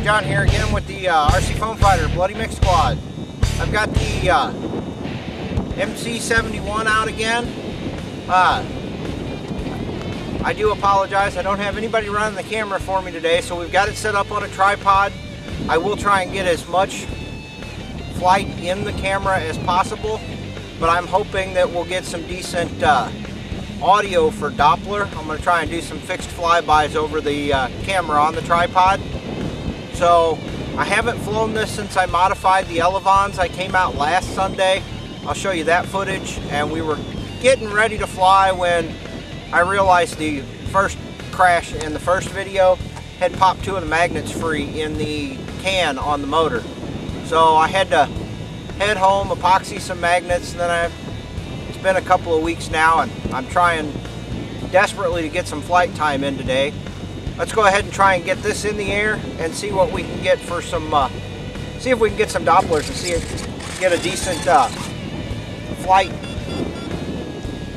John here again with the RC Foam Fighter Bloody Mix Squad. I've got the Mc-71 out again. I do apologize, I don't have anybody running the camera for me today, so we've got it set up on a tripod. I will try and get as much flight in the camera as possible, but I'm hoping that we'll get some decent audio for Doppler. I'm going to try and do some fixed flybys over the camera on the tripod. So I haven't flown this since I modified the Elevons. I came out last Sunday. I'll show you that footage, and we were getting ready to fly when I realized the first crash in the first video had popped two of the magnets free in the can on the motor. So I had to head home, epoxy some magnets, and then it's been a couple of weeks now, and I'm trying desperately to get some flight time in today. Let's go ahead and try and get this in the air and see what we can get for some, see if we can get some Dopplers and see if get a decent flight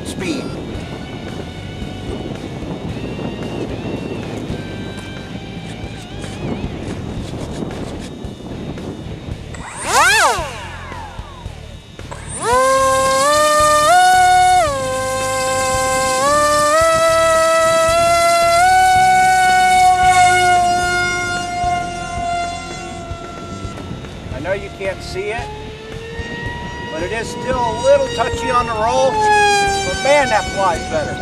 speed. I know you can't see it, but it is still a little touchy on the roll, but man, that flies better.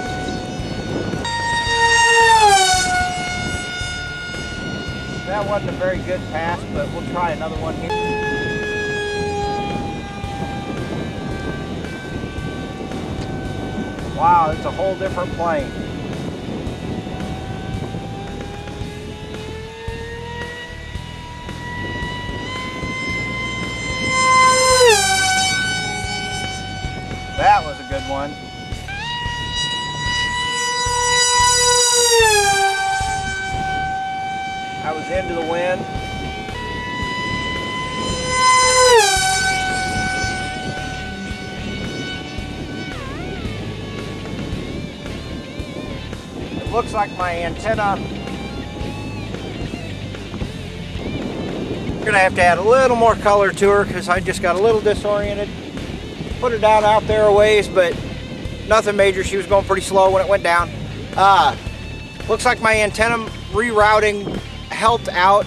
That wasn't a very good pass, but we'll try another one here. Wow, it's a whole different plane. That was a good one. I was into the wind. It looks like my antenna. I'm gonna have to add a little more color to her because I just got a little disoriented. Put her down out there a ways, but nothing major. She was going pretty slow when it went down. Looks like my antenna rerouting helped out.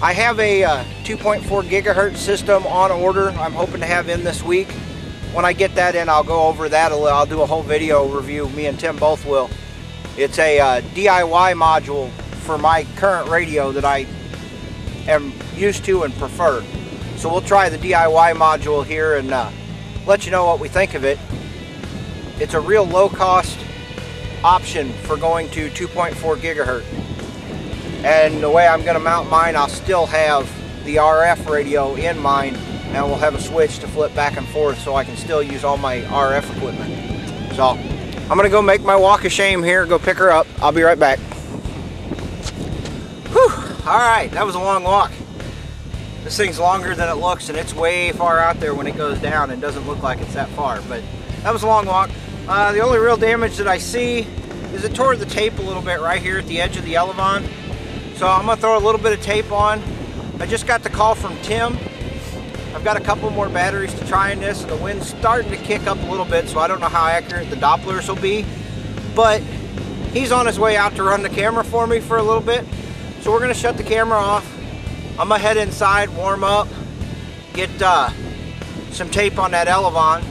I have a 2.4 gigahertz system on order I'm hoping to have in this week. When I get that in, I'll go over that. I'll do a whole video review. Me and Tim both will. It's a DIY module for my current radio that I am used to and prefer. So we'll try the DIY module here and let you know what we think of it. It's a real low-cost option for going to 2.4 gigahertz. And the way I'm going to mount mine, I'll still have the RF radio in mine, and we'll have a switch to flip back and forth so I can still use all my RF equipment. So I'm going to go make my walk of shame here, go pick her up. I'll be right back. Whew. All right, that was a long walk. This thing's longer than it looks, and it's way far out there when it goes down and doesn't look like it's that far, but that was a long walk. The only real damage that I see is it tore the tape a little bit right here at the edge of the Elevon. So I'm gonna throw a little bit of tape on. I just got the call from Tim. I've got a couple more batteries to try in this, and the wind's starting to kick up a little bit, so I don't know how accurate the Dopplers will be, but he's on his way out to run the camera for me for a little bit. So we're gonna shut the camera off. I'm gonna head inside, warm up, get some tape on that Elevon.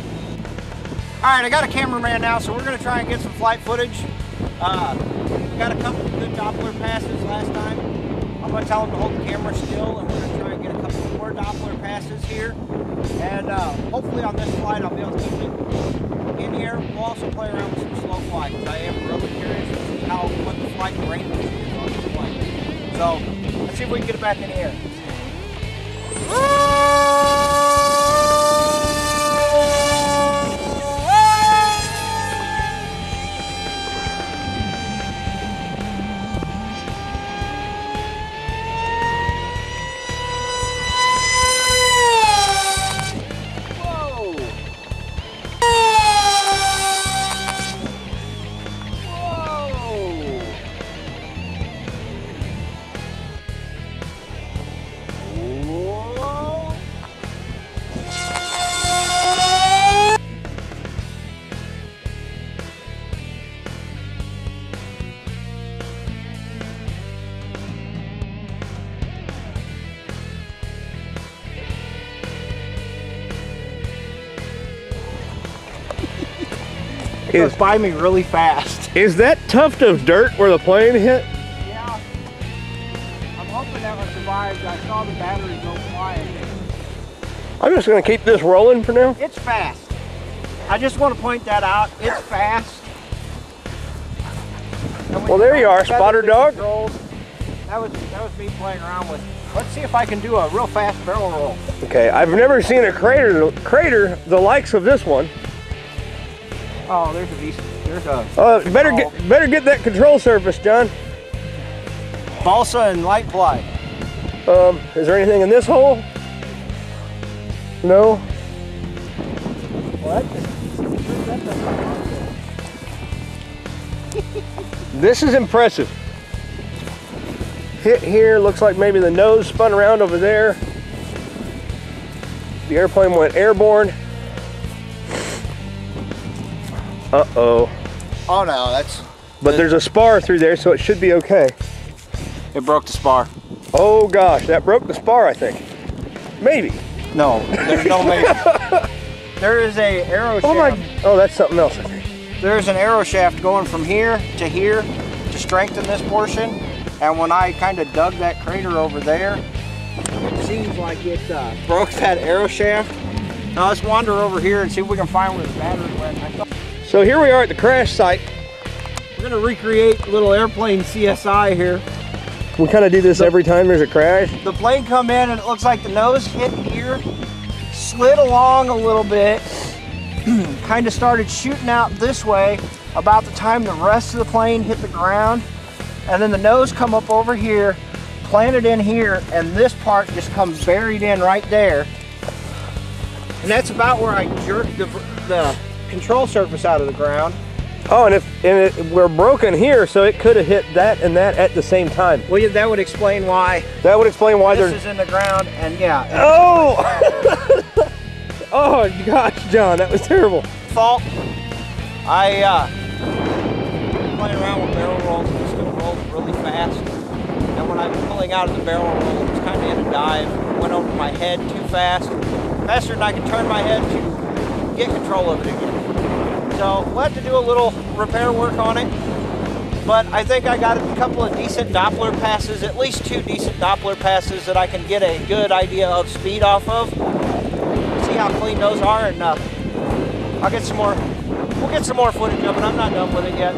Alright, I got a cameraman now, so we're gonna try and get some flight footage. We got a couple of good Doppler passes last time. I'm gonna tell him to hold the camera still, and we're gonna try and get a couple more Doppler passes here. And hopefully on this flight I'll be able to keep it in here. We'll also play around with some slow flight, because I am really curious to see what the flight range is on this flight. So, let's see if we can get it back in the air. It goes by me really fast. Is that tuft of dirt where the plane hit? Yeah. I'm hoping that one survived. I saw the battery go flying. I'm just going to keep this rolling for now. It's fast. I just want to point that out. It's fast. Well, there you are, spotter dog. That was me playing around with. Let's see if I can do a real fast barrel roll. Okay, I've never seen a crater the likes of this one. Oh, there's a decent. There's a. Better get that control surface, John. Balsa and light ply. Is there anything in this hole? No. What? This is impressive. Hit here, looks like maybe the nose spun around over there. The airplane went airborne. Uh-oh. Oh no, that's... But there's a spar through there, so it should be okay. It broke the spar. Oh gosh, that broke the spar, I think. Maybe. No, there's no maybe. There is a arrow shaft. Oh, that's something else, I think. There's an arrow shaft going from here to strengthen this portion. And when I kind of dug that crater over there, it seems like it broke that arrow shaft. Now let's wander over here and see if we can find where the battery went. So here we are at the crash site. We're gonna recreate a little airplane CSI here. We kind of do this every time there's a crash. The plane come in and it looks like the nose hit here, slid along a little bit, kind of started shooting out this way about the time the rest of the plane hit the ground. And then the nose come up over here, planted in here, and this part just comes buried in right there. And that's about where I jerked the control surface out of the ground. Oh, and we're broken here, so it could have hit that and that at the same time. Well, yeah, that would explain why. That would explain why this is in the ground, and yeah. Oh! Oh gosh, John, that was terrible. Fault. I playing around with barrel rolls, and just gonna roll really fast. And when I was pulling out of the barrel roll, it was kind of in a dive. Went over my head too fast, faster than I could turn my head to get control of it again. So we'll have to do a little repair work on it. But I think I got a couple of decent Doppler passes, at least 2 decent Doppler passes that I can get a good idea of speed off of. See how clean those are, and I'll get some more. We'll get some more footage of it. I'm not done with it yet.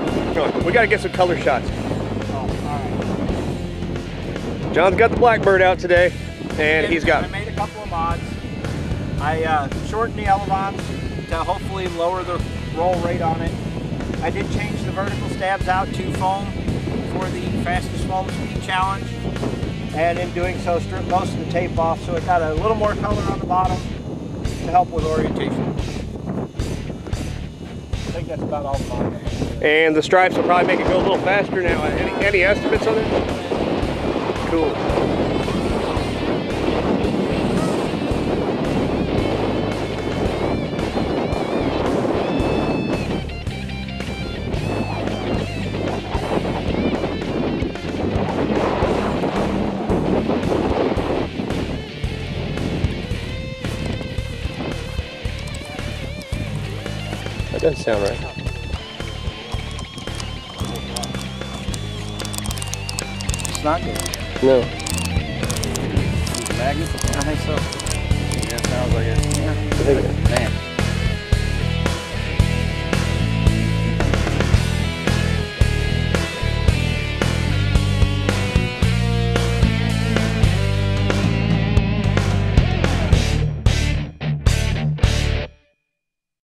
We got to get some color shots. Oh, all right. John's got the Blackbird out today, and I made a couple of mods. I shortened the elevons to hopefully lower the roll rate on it. I did change the vertical stabs out to foam for the fastest foam speed challenge, and in doing so stripped most of the tape off, so it got a little more color on the bottom to help with orientation. I think that's about all the bottom. And the stripes will probably make it go a little faster now. Any estimates on it? Cool. That doesn't sound right. It's not good. No. Magnet? I think so. Yeah, sounds like it. Yeah. I think it is. Man.